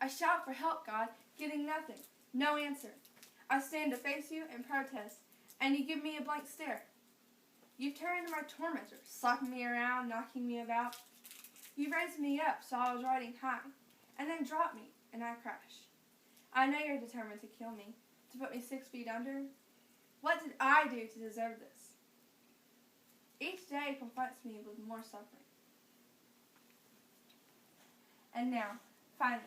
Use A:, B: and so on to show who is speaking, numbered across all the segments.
A: I shout for help, God, getting nothing. No answer. I stand to face you and protest, and you give me a blank stare. You've turned into my tormentor, slapping me around, knocking me about. You raised me up so I was riding high, and then dropped me, and I crash. I know you're determined to kill me, to put me 6 feet under. What did I do to deserve this? Each day confronts me with more suffering. And now, finally,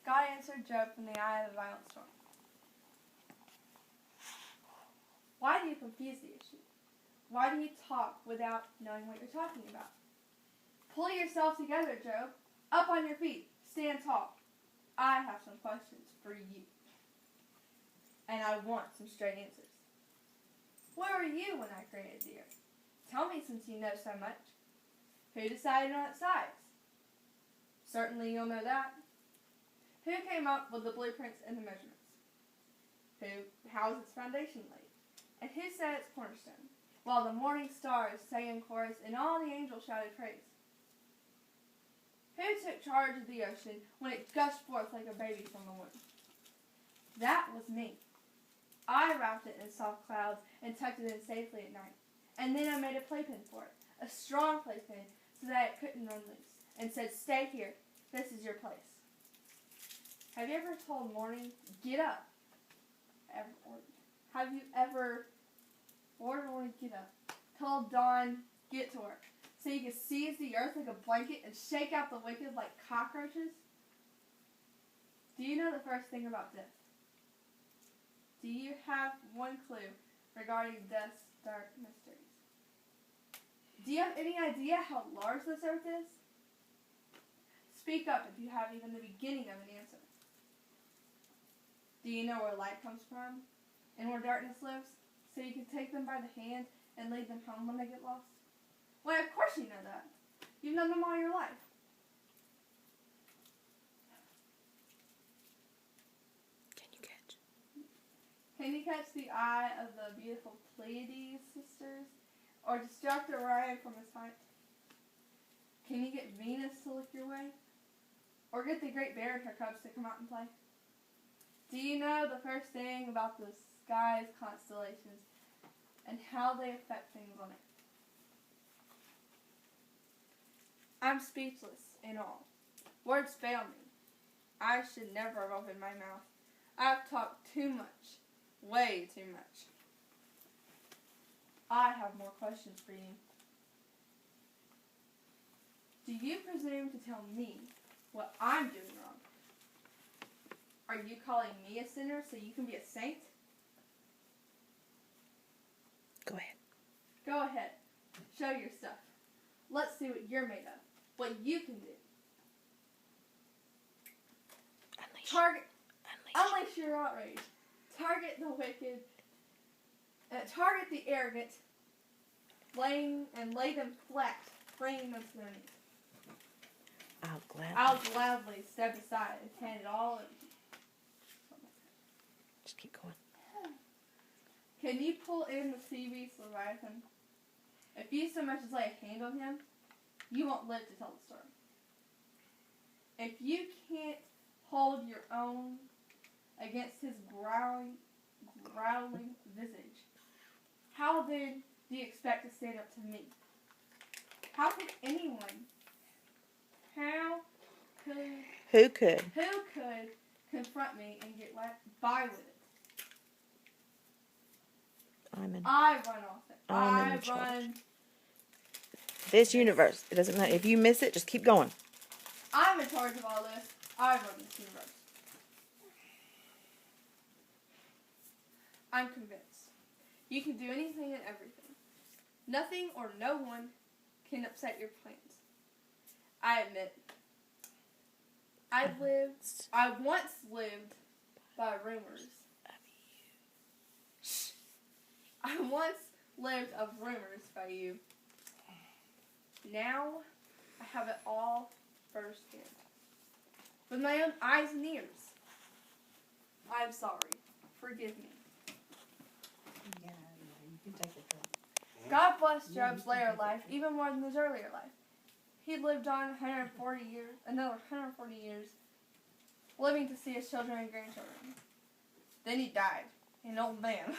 A: God answered Job from the eye of a violent storm. Why do you confuse the issue? Why do you talk without knowing what you're talking about? Pull yourself together, Job. Up on your feet. Stand tall. I have some questions for you. And I want some straight answers. Where were you when I created the earth? Tell me, since you know so much. Who decided on its size? Certainly you'll know that. Who came up with the blueprints and the measurements? How is its foundation laid? And who set its cornerstone? While the morning stars sang in chorus and all the angels shouted praise. Who took charge of the ocean when it gushed forth like a baby from the womb? That was me. I wrapped it in soft clouds and tucked it in safely at night. And then I made a playpen for it, a strong playpen, so that it couldn't run loose, and said, "Stay here. This is your place." Have you ever told morning, "Get up"? Have you ever ordered morning, "Get up"? Told dawn, "Get to work," so you can seize the earth like a blanket and shake out the wicked like cockroaches? Do you know the first thing about death? Do you have one clue regarding death's dark mysteries? Do you have any idea how large this earth is? Speak up if you have even the beginning of an answer. Do you know where light comes from and where darkness lives, so you can take them by the hand and lead them home when they get lost? Why, of course you know that. You've known them all your life. Can you catch the eye of the beautiful Pleiades sisters, or distract Orion from his fight? Can you get Venus to look your way, or get the Great Bear and her cubs to come out and play? Do you know the first thing about the sky's constellations and how they affect things on it? I'm speechless in awe. Words fail me. I should never have opened my mouth. I've talked too much. Way too much. I have more questions for you. Do you presume to tell me what I'm doing wrong? Are you calling me a sinner so you can be a saint?
B: Go ahead.
A: Go ahead. Show your stuff. Let's see what you're made of. What you can do. Unleash your outrage. Target the wicked. Target the arrogant. Lay them flat, bringing them to their knees. I'll gladly step aside and hand it all over to you.
B: Just keep going.
A: Can you pull in the sea beast Leviathan? If you so much as lay a hand on him, you won't live to tell the story. If you can't hold your own against his growling visage, how then do you expect to stand up to me? How could anyone? Who could confront me and get by with it? I run off it. I run
B: this universe. It doesn't matter. If you miss it, just keep going.
A: I'm in charge of all this. I run this universe. I'm convinced. You can do anything and everything. Nothing or no one can upset your plans. I admit, I once lived by rumors. I once lived of rumors by you. Now, I have it all firsthand. With my own eyes and ears. I'm sorry. Forgive me.
C: Yeah, you can take it.
A: God blessed Job's later life even more than his earlier life. He lived on 140 years, another 140 years, living to see his children and grandchildren. Then he died, an old man.